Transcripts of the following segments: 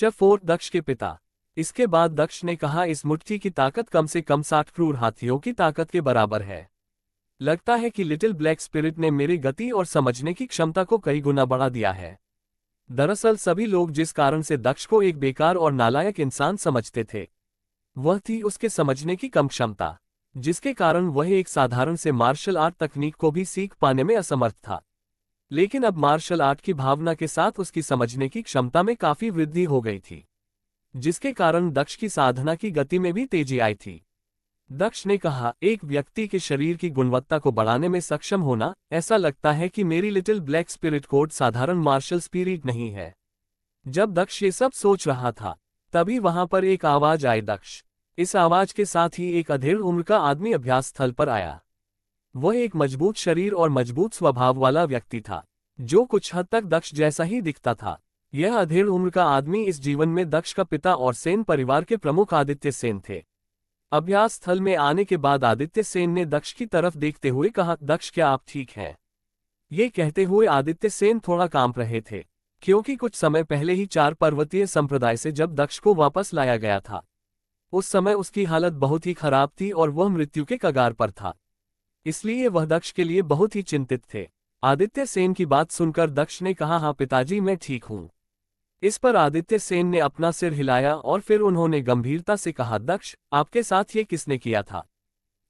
चफोर दक्ष के पिता। इसके बाद दक्ष ने कहा, इस मुट्ठी की ताकत कम से कम 60 क्रूर हाथियों की ताकत के बराबर है। लगता है कि लिटिल ब्लैक स्पिरिट ने मेरी गति और समझने की क्षमता को कई गुना बढ़ा दिया है। दरअसल सभी लोग जिस कारण से दक्ष को एक बेकार और नालायक इंसान समझते थे, वह थी उसके समझने की कम क्षमता, जिसके कारण वह एक साधारण से मार्शल आर्ट तकनीक को भी सीख पाने में असमर्थ था। लेकिन अब मार्शल आर्ट की भावना के साथ उसकी समझने की क्षमता में काफी वृद्धि हो गई थी, जिसके कारण दक्ष की साधना की गति में भी तेजी आई थी। दक्ष ने कहा, एक व्यक्ति के शरीर की गुणवत्ता को बढ़ाने में सक्षम होना, ऐसा लगता है कि मेरी लिटिल ब्लैक स्पिरिट कोड साधारण मार्शल स्पिरिट नहीं है। जब दक्ष ये सब सोच रहा था, तभी वहां पर एक आवाज आई, दक्ष। इस आवाज के साथ ही एक अधेड़ उम्र का आदमी अभ्यास स्थल पर आया। वह एक मजबूत शरीर और मजबूत स्वभाव वाला व्यक्ति था, जो कुछ हद तक दक्ष जैसा ही दिखता था। यह अधेड़ उम्र का आदमी इस जीवन में दक्ष का पिता और सेन परिवार के प्रमुख आदित्य सेन थे। अभ्यास स्थल में आने के बाद आदित्य सेन ने दक्ष की तरफ देखते हुए कहा, दक्ष क्या आप ठीक हैं? ये कहते हुए आदित्य सेन थोड़ा कांप रहे थे, क्योंकि कुछ समय पहले ही 4 पर्वतीय संप्रदाय से जब दक्ष को वापस लाया गया था, उस समय उसकी हालत बहुत ही खराब थी और वह मृत्यु के कगार पर था। इसलिए वह दक्ष के लिए बहुत ही चिंतित थे। आदित्य सेन की बात सुनकर दक्ष ने कहा, हाँ पिताजी, मैं ठीक हूँ। इस पर आदित्य सेन ने अपना सिर हिलाया और फिर उन्होंने गंभीरता से कहा, दक्ष, आपके साथ ये किसने किया था?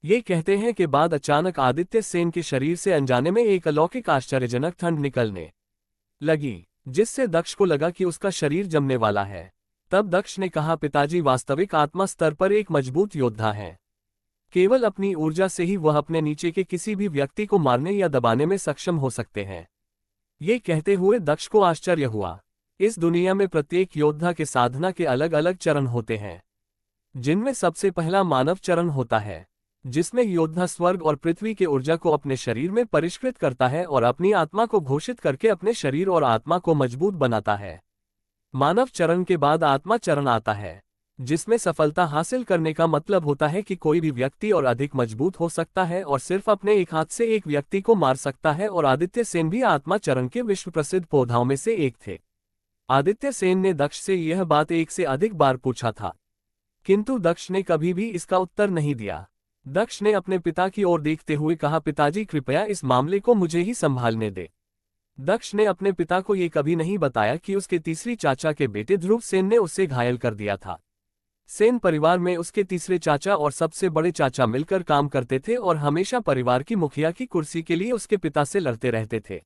ये कहते हैं कि बाद अचानक आदित्य सेन के शरीर से अनजाने में एक अलौकिक आश्चर्यजनक ठंड निकलने लगी, जिससे दक्ष को लगा कि उसका शरीर जमने वाला है। तब दक्ष ने कहा, पिताजी, वास्तविक आत्मा स्तर पर एक मजबूत योद्धा है। केवल अपनी ऊर्जा से ही वह अपने नीचे के किसी भी व्यक्ति को मारने या दबाने में सक्षम हो सकते हैं। ये कहते हुए दक्ष को आश्चर्य हुआ। इस दुनिया में प्रत्येक योद्धा के साधना के अलग अलग चरण होते हैं, जिनमें सबसे पहला मानव चरण होता है, जिसमें योद्धा स्वर्ग और पृथ्वी के ऊर्जा को अपने शरीर में परिष्कृत करता है और अपनी आत्मा को घोषित करके अपने शरीर और आत्मा को मजबूत बनाता है। मानव चरण के बाद आत्मा चरण आता है, जिसमें सफलता हासिल करने का मतलब होता है कि कोई भी व्यक्ति और अधिक मजबूत हो सकता है और सिर्फ अपने एक हाथ से एक व्यक्ति को मार सकता है। और आदित्य सेन भी आत्मा चरण के विश्व प्रसिद्ध योद्धाओं में से एक थे। आदित्य सेन ने दक्ष से यह बात एक से अधिक बार पूछा था, किंतु दक्ष ने कभी भी इसका उत्तर नहीं दिया। दक्ष ने अपने पिता की ओर देखते हुए कहा, पिताजी, कृपया इस मामले को मुझे ही संभालने दे। दक्ष ने अपने पिता को ये कभी नहीं बताया कि उसके तीसरी चाचा के बेटे ध्रुव सेन ने उसे घायल कर दिया था। सेन परिवार में उसके तीसरे चाचा और सबसे बड़े चाचा मिलकर काम करते थे और हमेशा परिवार की मुखिया की कुर्सी के लिए उसके पिता से लड़ते रहते थे।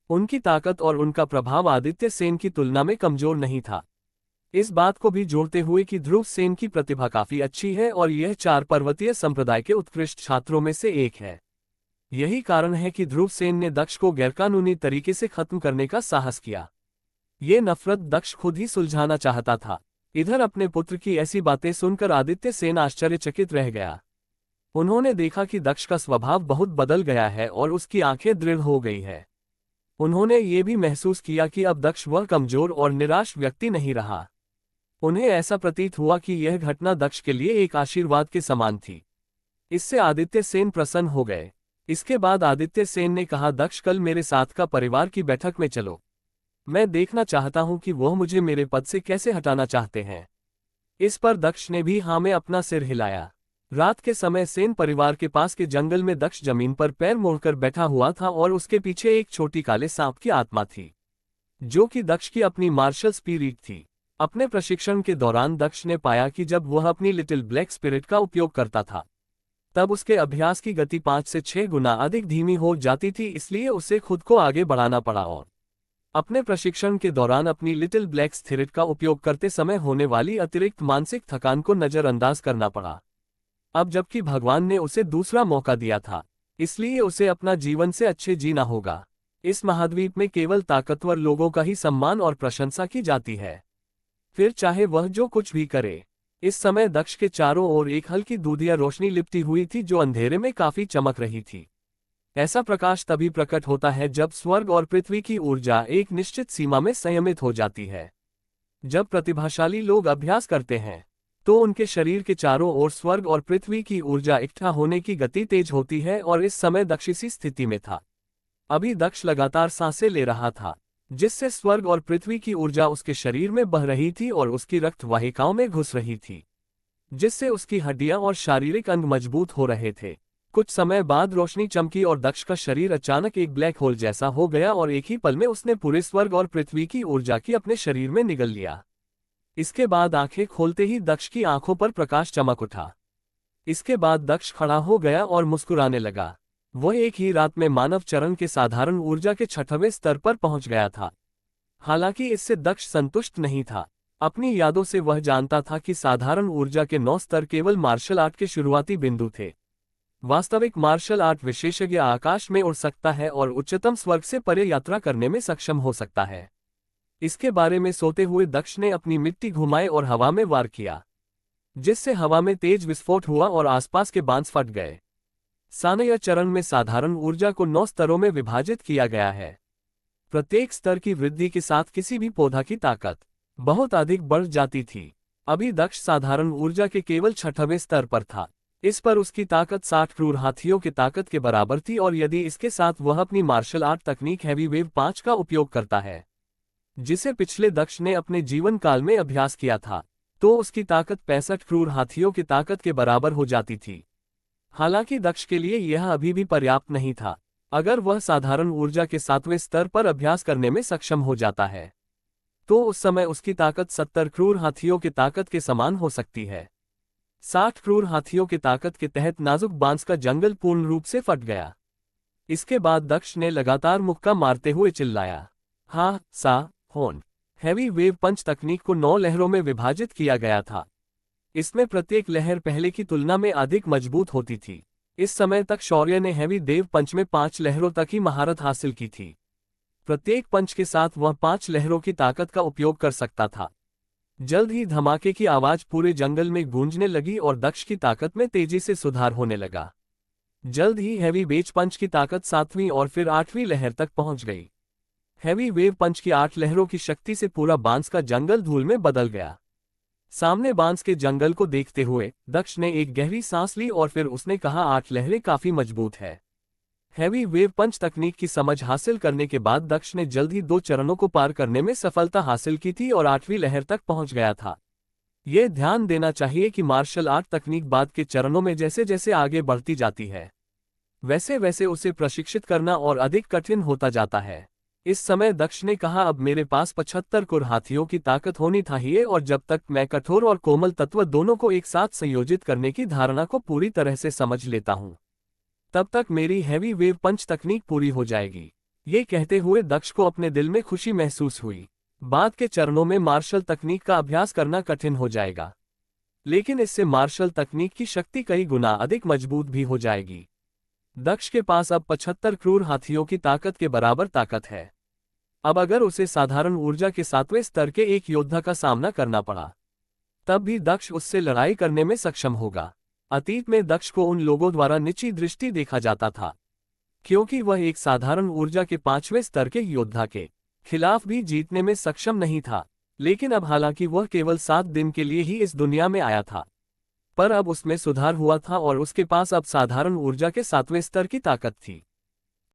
उनकी ताकत और उनका प्रभाव आदित्य सेन की तुलना में कमजोर नहीं था। इस बात को भी जोड़ते हुए कि ध्रुव सेन की प्रतिभा काफी अच्छी है और यह 4 पर्वतीय संप्रदाय के उत्कृष्ट छात्रों में से एक है। यही कारण है कि ध्रुव सेन ने दक्ष को गैरकानूनी तरीके से खत्म करने का साहस किया। ये नफरत दक्ष खुद ही सुलझाना चाहता था। इधर अपने पुत्र की ऐसी बातें सुनकर आदित्य सेन आश्चर्यचकित रह गया। उन्होंने देखा कि दक्ष का स्वभाव बहुत बदल गया है और उसकी आंखें दृढ़ हो गई है। उन्होंने ये भी महसूस किया कि अब दक्ष वह कमजोर और निराश व्यक्ति नहीं रहा। उन्हें ऐसा प्रतीत हुआ कि यह घटना दक्ष के लिए एक आशीर्वाद के समान थी। इससे आदित्य सेन प्रसन्न हो गए। इसके बाद आदित्य सेन ने कहा, दक्ष, कल मेरे साथ का परिवार की बैठक में चलो। मैं देखना चाहता हूं कि वह मुझे मेरे पद से कैसे हटाना चाहते हैं। इस पर दक्ष ने भी हाँ में अपना सिर हिलाया। रात के समय सेन परिवार के पास के जंगल में दक्ष जमीन पर पैर मोड़कर बैठा हुआ था और उसके पीछे एक छोटी काले सांप की आत्मा थी, जो कि दक्ष की अपनी मार्शल स्पिरिट थी। अपने प्रशिक्षण के दौरान दक्ष ने पाया कि जब वह अपनी लिटिल ब्लैक स्पिरिट का उपयोग करता था, तब उसके अभ्यास की गति 5 से 6 गुना अधिक धीमी हो जाती थी। इसलिए उसे खुद को आगे बढ़ाना पड़ा और अपने प्रशिक्षण के दौरान अपनी लिटिल ब्लैक स्पिरिट का उपयोग करते समय होने वाली अतिरिक्त मानसिक थकान को नजरअंदाज करना पड़ा। अब जबकि भगवान ने उसे दूसरा मौका दिया था, इसलिए उसे अपना जीवन से अच्छे जीना होगा। इस महाद्वीप में केवल ताकतवर लोगों का ही सम्मान और प्रशंसा की जाती है, फिर चाहे वह जो कुछ भी करे। इस समय दक्ष के चारों ओर एक हल्की दूधिया रोशनी लिपटी हुई थी, जो अंधेरे में काफी चमक रही थी। ऐसा प्रकाश तभी प्रकट होता है जब स्वर्ग और पृथ्वी की ऊर्जा एक निश्चित सीमा में संयमित हो जाती है। जब प्रतिभाशाली लोग अभ्यास करते हैं, तो उनके शरीर के चारों ओर स्वर्ग और पृथ्वी की ऊर्जा इकट्ठा होने की गति तेज होती है और इस समय दक्ष इसी स्थिति में था। अभी दक्ष लगातार सांसें ले रहा था। जिससे स्वर्ग और पृथ्वी की ऊर्जा उसके शरीर में बह रही थी और उसकी रक्त वाहिकाओं में घुस रही थी, जिससे उसकी हड्डियां और शारीरिक अंग मजबूत हो रहे थे। कुछ समय बाद रोशनी चमकी और दक्ष का शरीर अचानक एक ब्लैक होल जैसा हो गया और एक ही पल में उसने पूरे स्वर्ग और पृथ्वी की ऊर्जा की अपने शरीर में निगल लिया। इसके बाद आंखें खोलते ही दक्ष की आंखों पर प्रकाश चमक उठा। इसके बाद दक्ष खड़ा हो गया और मुस्कुराने लगा। वह एक ही रात में मानव चरण के साधारण ऊर्जा के 6वें स्तर पर पहुंच गया था। हालांकि इससे दक्ष संतुष्ट नहीं था। अपनी यादों से वह जानता था कि साधारण ऊर्जा के 9 स्तर केवल मार्शल आर्ट के शुरुआती बिंदु थे। वास्तविक मार्शल आर्ट विशेषज्ञ आकाश में उड़ सकता है और उच्चतम स्वर्ग से परे यात्रा करने में सक्षम हो सकता है। इसके बारे में सोते हुए दक्ष ने अपनी मिट्टी घुमाई और हवा में वार किया, जिससे हवा में तेज विस्फोट हुआ और आसपास के बांस फट गए। सानय चरण में साधारण ऊर्जा को 9 स्तरों में विभाजित किया गया है। प्रत्येक स्तर की वृद्धि के साथ किसी भी पौधा की ताकत बहुत अधिक बढ़ जाती थी। अभी दक्ष साधारण ऊर्जा के केवल 6वें स्तर पर था। इस पर उसकी ताकत 60 क्रूर हाथियों की ताकत के बराबर थी और यदि इसके साथ वह अपनी मार्शल आर्ट तकनीक हैवी वेव 5 का उपयोग करता है, जिसे पिछले दक्ष ने अपने जीवन काल में अभ्यास किया था, तो उसकी ताकत 65 क्रूर हाथियों की ताकत के बराबर हो जाती थी। हालांकि दक्ष के लिए यह अभी भी पर्याप्त नहीं था। अगर वह साधारण ऊर्जा के 7वें स्तर पर अभ्यास करने में सक्षम हो जाता है, तो उस समय उसकी ताकत 70 क्रूर हाथियों की ताकत के समान हो सकती है। 60 क्रूर हाथियों की ताकत के तहत नाजुक बांस का जंगल पूर्ण रूप से फट गया। इसके बाद दक्ष ने लगातार मुक्का मारते हुए चिल्लाया, हा सा होन। हैवी वेव पंच तकनीक को 9 लहरों में विभाजित किया गया था। इसमें प्रत्येक लहर पहले की तुलना में अधिक मजबूत होती थी। इस समय तक शौर्य ने हैवी देव पंच में 5 लहरों तक ही महारत हासिल की थी। प्रत्येक पंच के साथ वह 5 लहरों की ताकत का उपयोग कर सकता था। जल्द ही धमाके की आवाज पूरे जंगल में गूंजने लगी और दक्ष की ताकत में तेजी से सुधार होने लगा। जल्द ही हैवी वेव पंच की ताकत 7वीं और फिर 8वीं लहर तक पहुंच गई। हैवी वेव पंच की 8 लहरों की शक्ति से पूरा बांस का जंगल धूल में बदल गया। सामने बांस के जंगल को देखते हुए दक्ष ने एक गहरी सांस ली और फिर उसने कहा, 8 लहरें काफी मजबूत है। हैवी वेव पंच तकनीक की समझ हासिल करने के बाद दक्ष ने जल्द ही 2 चरणों को पार करने में सफलता हासिल की थी और 8वीं लहर तक पहुंच गया था। यह ध्यान देना चाहिए कि मार्शल आर्ट तकनीक बाद के चरणों में जैसे जैसे आगे बढ़ती जाती है, वैसे वैसे उसे प्रशिक्षित करना और अधिक कठिन होता जाता है। इस समय दक्ष ने कहा, अब मेरे पास 75 क्रूर हाथियों की ताकत होनी चाहिए और जब तक मैं कठोर और कोमल तत्व दोनों को एक साथ संयोजित करने की धारणा को पूरी तरह से समझ लेता हूं, तब तक मेरी हैवी वेव पंच तकनीक पूरी हो जाएगी। ये कहते हुए दक्ष को अपने दिल में खुशी महसूस हुई। बाद के चरणों में मार्शल तकनीक का अभ्यास करना कठिन हो जाएगा, लेकिन इससे मार्शल तकनीक की शक्ति कई गुना अधिक मजबूत भी हो जाएगी। दक्ष के पास अब 75 क्रूर हाथियों की ताकत के बराबर ताकत है। अब अगर उसे साधारण ऊर्जा के 7वें स्तर के एक योद्धा का सामना करना पड़ा, तब भी दक्ष उससे लड़ाई करने में सक्षम होगा। अतीत में दक्ष को उन लोगों द्वारा नीची दृष्टि देखा जाता था, क्योंकि वह एक साधारण ऊर्जा के 5वें स्तर के योद्धा के खिलाफ भी जीतने में सक्षम नहीं था। लेकिन अब हालांकि वह केवल 7 दिन के लिए ही इस दुनिया में आया था, पर अब उसमें सुधार हुआ था और उसके पास अब साधारण ऊर्जा के 7वें स्तर की ताकत थी।